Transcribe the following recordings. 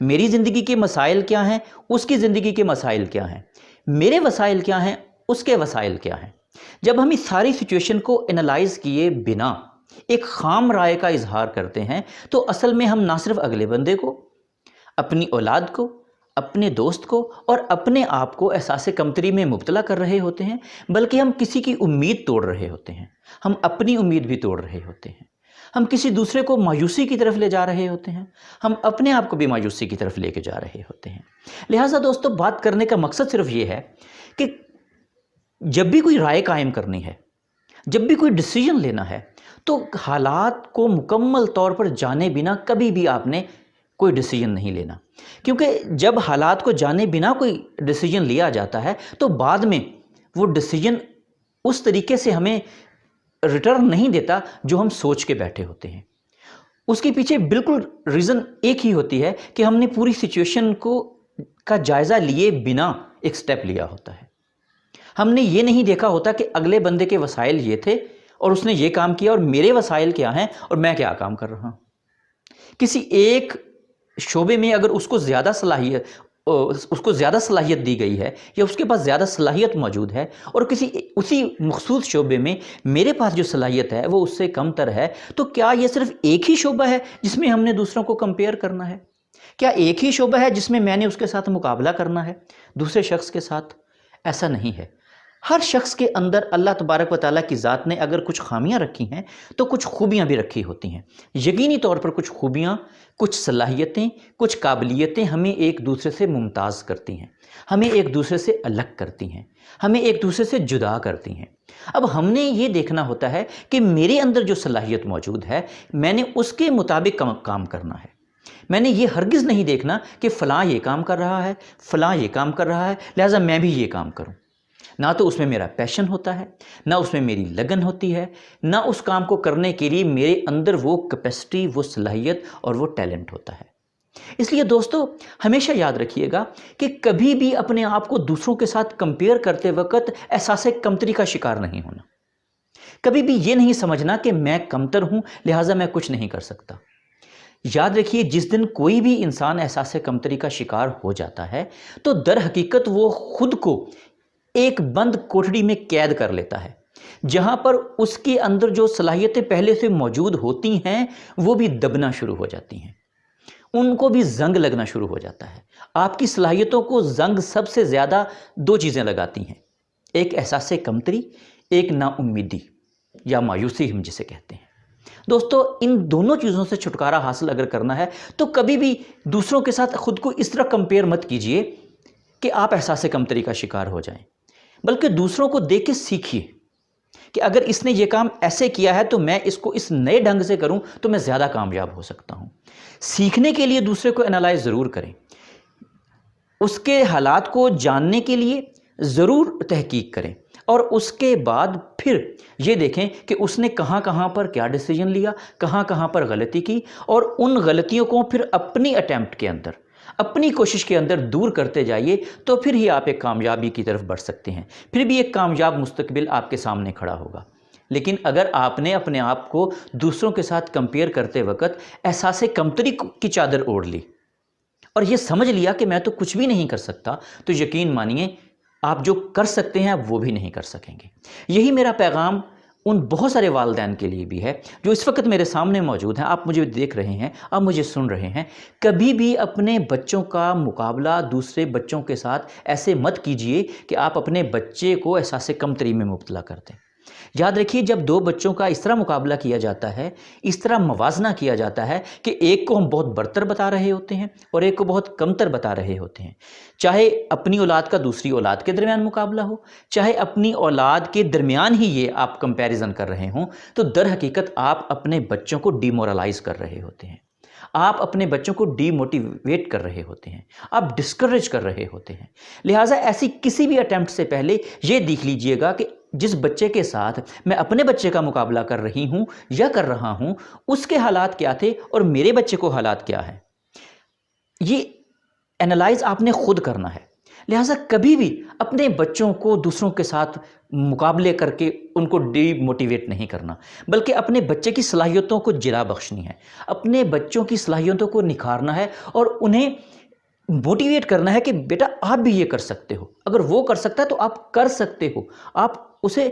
میری زندگی کے مسائل کیا ہیں، اس کی زندگی کے مسائل کیا ہیں، میرے وسائل کیا ہیں، اس کے وسائل کیا ہیں۔ جب ہم اس ساری سچویشن کو انالائز کیے بنا ایک خام رائے کا اظہار کرتے ہیں تو اصل میں ہم نہ صرف اگلے بندے کو، اپنی اولاد کو، اپنے دوست کو اور اپنے آپ کو احساس کمتری میں مبتلا کر رہے ہوتے ہیں، بلکہ ہم کسی کی امید توڑ رہے ہوتے ہیں، ہم اپنی امید بھی توڑ رہے ہوتے ہیں، ہم کسی دوسرے کو مایوسی کی طرف لے جا رہے ہوتے ہیں، ہم اپنے آپ کو بھی مایوسی کی طرف لے کے جا رہے ہوتے ہیں۔ لہٰذا دوستو، بات کرنے کا مقصد صرف یہ ہے کہ جب بھی کوئی رائے قائم کرنی ہے، جب بھی کوئی ڈیسیجن لینا ہے، تو حالات کو مکمل طور پر جانے بنا کبھی بھی آپ نے کوئی ڈیسیجن نہیں لینا، کیونکہ جب حالات کو جانے بنا کوئی ڈیسیجن لیا جاتا ہے تو بعد میں وہ ڈیسیجن اس طریقے سے ہمیں ریٹرن نہیں دیتا جو ہم سوچ کے بیٹھے ہوتے ہیں۔ اس کے پیچھے بالکل ریزن ایک ہی ہوتی ہے کہ ہم نے پوری سچویشن کا جائزہ لیے بنا ایک سٹیپ لیا ہوتا ہے۔ ہم نے یہ نہیں دیکھا ہوتا کہ اگلے بندے کے وسائل یہ تھے اور اس نے یہ کام کیا اور میرے وسائل کیا ہیں اور میں کیا کام کر رہا ہوں۔ کسی ایک شعبے میں اگر اس کو زیادہ صلاحیت دی گئی ہے یا اس کے پاس زیادہ صلاحیت موجود ہے اور اسی مخصوص شعبے میں میرے پاس جو صلاحیت ہے وہ اس سے کم تر ہے، تو کیا یہ صرف ایک ہی شعبہ ہے جس میں ہم نے دوسروں کو کمپیئر کرنا ہے؟ کیا ایک ہی شعبہ ہے جس میں میں نے اس کے ساتھ مقابلہ کرنا ہے دوسرے شخص کے ساتھ؟ ایسا نہیں ہے۔ ہر شخص کے اندر اللہ تبارک و تعالیٰ کی ذات نے اگر کچھ خامیاں رکھی ہیں تو کچھ خوبیاں بھی رکھی ہوتی ہیں۔ یقینی طور پر کچھ خوبیاں، کچھ صلاحیتیں، کچھ قابلیتیں ہمیں ایک دوسرے سے ممتاز کرتی ہیں، ہمیں ایک دوسرے سے الگ کرتی ہیں، ہمیں ایک دوسرے سے جدا کرتی ہیں۔ اب ہم نے یہ دیکھنا ہوتا ہے کہ میرے اندر جو صلاحیت موجود ہے میں نے اس کے مطابق کام کرنا ہے۔ میں نے یہ ہرگز نہیں دیکھنا کہ فلاں یہ کام کر رہا ہے، فلاں یہ کام کر رہا ہے، لہٰذا میں بھی یہ کام کروں۔ نہ تو اس میں میرا پیشن ہوتا ہے، نہ اس میں میری لگن ہوتی ہے، نہ اس کام کو کرنے کے لیے میرے اندر وہ کیپیسٹی، وہ صلاحیت اور وہ ٹیلنٹ ہوتا ہے۔ اس لیے دوستو، ہمیشہ یاد رکھیے گا کہ کبھی بھی اپنے آپ کو دوسروں کے ساتھ کمپیئر کرتے وقت احساس کمتری کا شکار نہیں ہونا۔ کبھی بھی یہ نہیں سمجھنا کہ میں کمتر ہوں لہٰذا میں کچھ نہیں کر سکتا۔ یاد رکھیے، جس دن کوئی بھی انسان احساس کمتری کا شکار ہو جاتا ہے تو در حقیقت وہ خود کو ایک بند کوٹڑی میں قید کر لیتا ہے، جہاں پر اس کے اندر جو صلاحیتیں پہلے سے موجود ہوتی ہیں وہ بھی دبنا شروع ہو جاتی ہیں، ان کو بھی زنگ لگنا شروع ہو جاتا ہے۔ آپ کی صلاحیتوں کو زنگ سب سے زیادہ دو چیزیں لگاتی ہیں، ایک احساس کمتری، ایک نا امیدی یا مایوسی ہم جسے کہتے ہیں۔ دوستو، ان دونوں چیزوں سے چھٹکارا حاصل اگر کرنا ہے تو کبھی بھی دوسروں کے ساتھ خود کو اس طرح کمپیئر مت کیجئے کہ آپ احساس کمتری کا شکار ہو جائیں، بلکہ دوسروں کو دیکھ کے سیکھیے کہ اگر اس نے یہ کام ایسے کیا ہے تو میں اس کو اس نئے ڈھنگ سے کروں تو میں زیادہ کامیاب ہو سکتا ہوں۔ سیکھنے کے لیے دوسرے کو انالائز ضرور کریں، اس کے حالات کو جاننے کے لیے ضرور تحقیق کریں، اور اس کے بعد پھر یہ دیکھیں کہ اس نے کہاں کہاں پر کیا ڈیسیجن لیا، کہاں کہاں پر غلطی کی، اور ان غلطیوں کو پھر اپنی اٹیمپٹ کے اندر، اپنی کوشش کے اندر دور کرتے جائیے، تو پھر ہی آپ ایک کامیابی کی طرف بڑھ سکتے ہیں، پھر بھی ایک کامیاب مستقبل آپ کے سامنے کھڑا ہوگا۔ لیکن اگر آپ نے اپنے آپ کو دوسروں کے ساتھ کمپیئر کرتے وقت احساس کمتری کی چادر اوڑھ لی اور یہ سمجھ لیا کہ میں تو کچھ بھی نہیں کر سکتا، تو یقین مانیے آپ جو کر سکتے ہیں وہ بھی نہیں کر سکیں گے۔ یہی میرا پیغام ان بہت سارے والدین کے لیے بھی ہے جو اس وقت میرے سامنے موجود ہیں، آپ مجھے دیکھ رہے ہیں، آپ مجھے سن رہے ہیں۔ کبھی بھی اپنے بچوں کا مقابلہ دوسرے بچوں کے ساتھ ایسے مت کیجئے کہ آپ اپنے بچے کو احساس کمتری میں مبتلا کر دیں۔ یاد رکھیے، جب دو بچوں کا اس طرح مقابلہ کیا جاتا ہے، اس طرح موازنہ کیا جاتا ہے کہ ایک کو ہم بہت برتر بتا رہے ہوتے ہیں اور ایک کو بہت کمتر بتا رہے ہوتے ہیں، چاہے اپنی اولاد کا دوسری اولاد کے درمیان مقابلہ ہو، چاہے اپنی اولاد کے درمیان ہی یہ آپ کمپیریزن کر رہے ہوں، تو در حقیقت آپ اپنے بچوں کو ڈی مورلائز کر رہے ہوتے ہیں، آپ اپنے بچوں کو ڈی موٹیویٹ کر رہے ہوتے ہیں، آپ ڈسکریج کر رہے ہوتے ہیں۔ لہٰذا ایسی کسی بھی اٹیمپٹ سے پہلے یہ دیکھ لیجئے گا کہ جس بچے کے ساتھ میں اپنے بچے کا مقابلہ کر رہی ہوں یا کر رہا ہوں، اس کے حالات کیا تھے اور میرے بچے کو حالات کیا ہیں۔ یہ انالائز آپ نے خود کرنا ہے۔ لہٰذا کبھی بھی اپنے بچوں کو دوسروں کے ساتھ مقابلے کر کے ان کو ڈی موٹیویٹ نہیں کرنا، بلکہ اپنے بچے کی صلاحیتوں کو جلا بخشنی ہے، اپنے بچوں کی صلاحیتوں کو نکھارنا ہے اور انہیں موٹیویٹ کرنا ہے کہ بیٹا آپ بھی یہ کر سکتے ہو، اگر وہ کر سکتا ہے تو آپ کر سکتے ہو۔ آپ اسے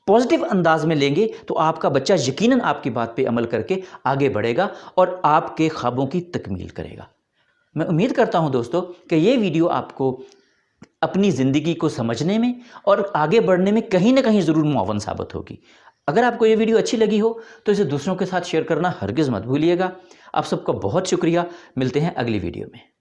پازیٹیو انداز میں لیں گے تو آپ کا بچہ یقیناً آپ کی بات پہ عمل کر کے آگے بڑھے گا اور آپ کے خوابوں کی تکمیل کرے گا۔ میں امید کرتا ہوں دوستو کہ یہ ویڈیو آپ کو اپنی زندگی کو سمجھنے میں اور آگے بڑھنے میں کہیں نہ کہیں ضرور معاون ثابت ہوگی۔ اگر آپ کو یہ ویڈیو اچھی لگی ہو تو اسے دوسروں کے ساتھ شیئر کرنا ہرگز مت بھولیے گا۔ آپ سب کا بہت شکریہ، ملتے ہیں اگلی ویڈیو میں۔